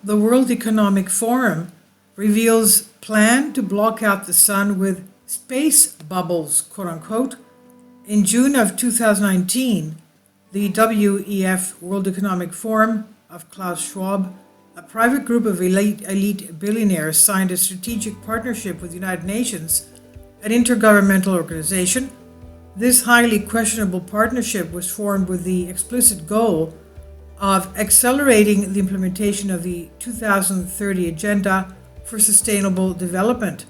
The World Economic Forum reveals plan to block out the sun with space bubbles, quote unquote. In June of 2019, the WEF World Economic Forum of Klaus Schwab, a private group of elite billionaires, signed a strategic partnership with the United Nations, an intergovernmental organization. This highly questionable partnership was formed with the explicit goal of accelerating the implementation of the 2030 Agenda for Sustainable Development.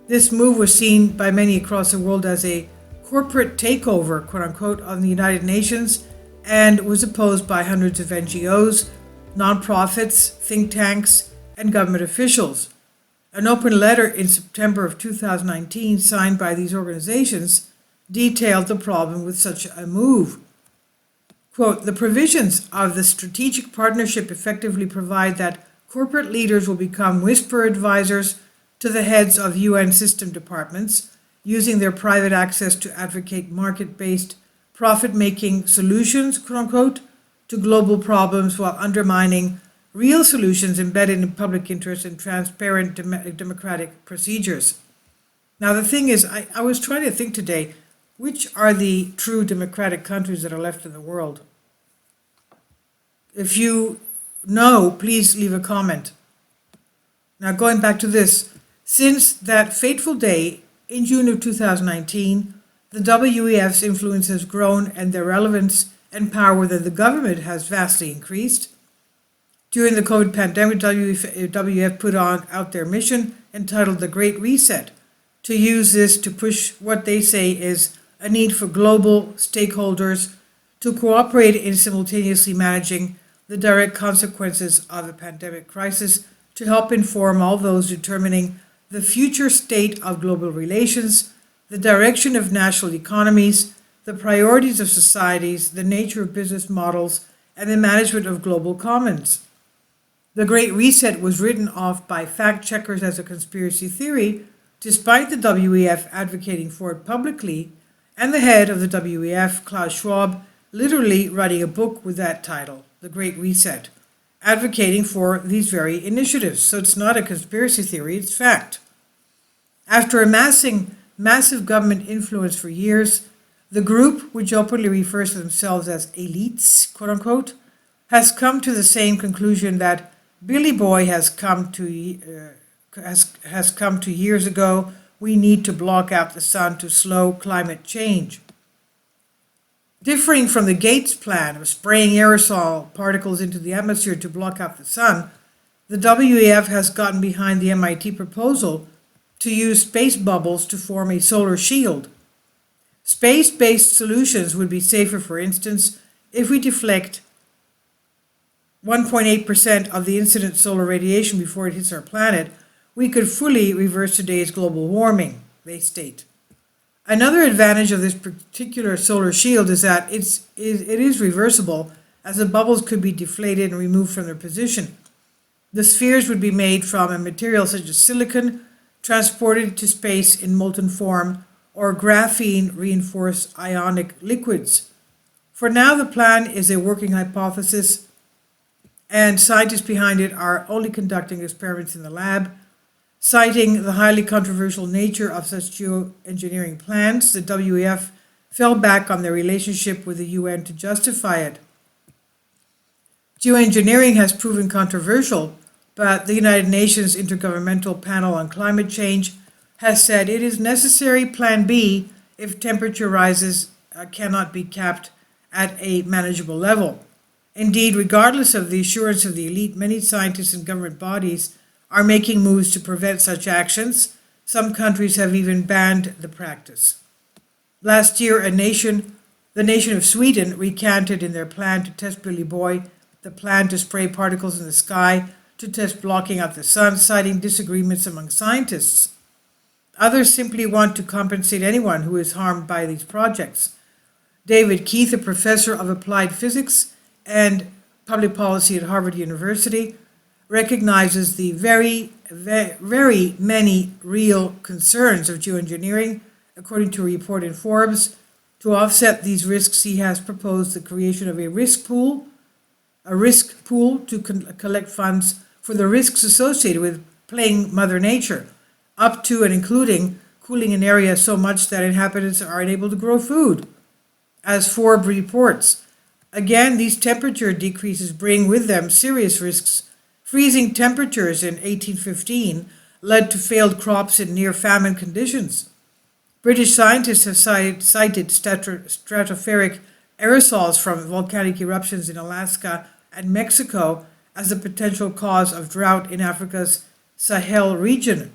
This move was seen by many across the world as a corporate takeover, quote unquote, of the United Nations, and was opposed by hundreds of NGOs, nonprofits, think tanks, and government officials. An open letter in September of 2019 signed by these organizations detailed the problem with such a move. Quote, the provisions of the strategic partnership effectively provide that corporate leaders will become whisper advisors to the heads of UN system departments, using their private access to advocate market-based, profit-making solutions, quote unquote, to global problems while undermining real solutions embedded in public interest and transparent democratic procedures. Now, the thing is, I was trying to think today, which are the true democratic countries that are left in the world? If you know, please leave a comment. Now, going back to this, since that fateful day in June of 2019, the WEF's influence has grown and their relevance and power within the government has vastly increased. During the COVID pandemic, WEF put out their mission entitled The Great Reset, to use this to push what they say is a need for global stakeholders to cooperate in simultaneously managing the direct consequences of the pandemic crisis, to help inform all those determining the future state of global relations, the direction of national economies, the priorities of societies, the nature of business models, and the management of global commons. The Great Reset was written off by fact checkers as a conspiracy theory, despite the WEF advocating for it publicly, and the head of the WEF, Klaus Schwab, literally writing a book with that title, The Great Reset, advocating for these very initiatives. So it's not a conspiracy theory, it's fact. After amassing massive government influence for years, the group, which openly refers to themselves as elites, quote unquote, has come to the same conclusion that Billy Boy has come to years ago. We need to block out the sun to slow climate change. Differing from the Gates plan of spraying aerosol particles into the atmosphere to block out the sun, the WEF has gotten behind the MIT proposal to use space bubbles to form a solar shield. Space-based solutions would be safer, for instance, if we deflect 1.8% of the incident solar radiation before it hits our planet, we could fully reverse today's global warming, they state. Another advantage of this particular solar shield is that it is reversible, as the bubbles could be deflated and removed from their position. The spheres would be made from a material such as silicon, transported to space in molten form, or graphene-reinforced ionic liquids. For now, the plan is a working hypothesis, and scientists behind it are only conducting experiments in the lab. Citing the highly controversial nature of such geoengineering plans, the WEF fell back on their relationship with the UN to justify it. Geoengineering has proven controversial, but the United Nations Intergovernmental Panel on Climate Change has said it is necessary Plan B if temperature rises cannot be capped at a manageable level. Indeed, regardless of the assurance of the elite, many scientists and government bodies are making moves to prevent such actions. Some countries have even banned the practice. Last year, the nation of Sweden recanted in their plan to test Billy Boy, the plan to spray particles in the sky to test blocking out the sun, citing disagreements among scientists. Others simply want to compensate anyone who is harmed by these projects. David Keith, a professor of applied physics and public policy at Harvard University, recognizes the very many real concerns of geoengineering. According to a report in Forbes, to offset these risks, he has proposed the creation of a risk pool to collect funds for the risks associated with playing Mother Nature, up to and including cooling an area so much that inhabitants are unable to grow food, as Forbes reports. Again, these temperature decreases bring with them serious risks. Freezing temperatures in 1815 led to failed crops in near-famine conditions. British scientists have cited stratospheric aerosols from volcanic eruptions in Alaska and Mexico as a potential cause of drought in Africa's Sahel region.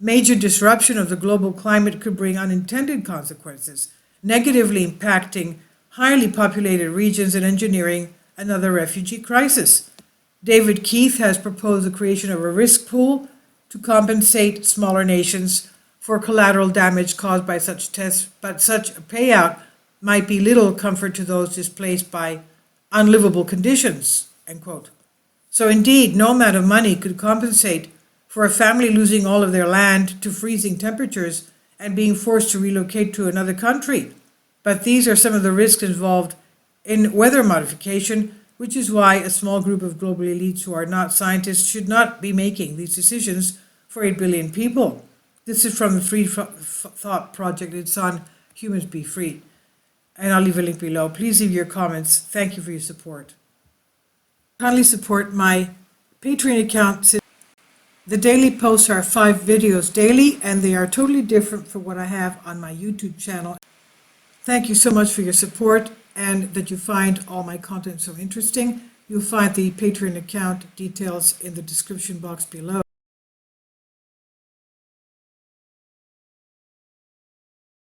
Major disruption of the global climate could bring unintended consequences, negatively impacting highly populated regions and engineering another refugee crisis. David Keith has proposed the creation of a risk pool to compensate smaller nations for collateral damage caused by such tests, but such a payout might be little comfort to those displaced by unlivable conditions, end quote. So indeed, no amount of money could compensate for a family losing all of their land to freezing temperatures and being forced to relocate to another country. But these are some of the risks involved in weather modification, which is why a small group of global elites who are not scientists should not be making these decisions for 8 billion people. This is from the Free Thought Project. It's on Humans Be Free. And I'll leave a link below. Please leave your comments. Thank you for your support. Kindly support my Patreon account. The daily posts are 5 videos daily, and they are totally different from what I have on my YouTube channel. Thank you so much for your support and that you find all my content so interesting. You'll find the Patreon account details in the description box below.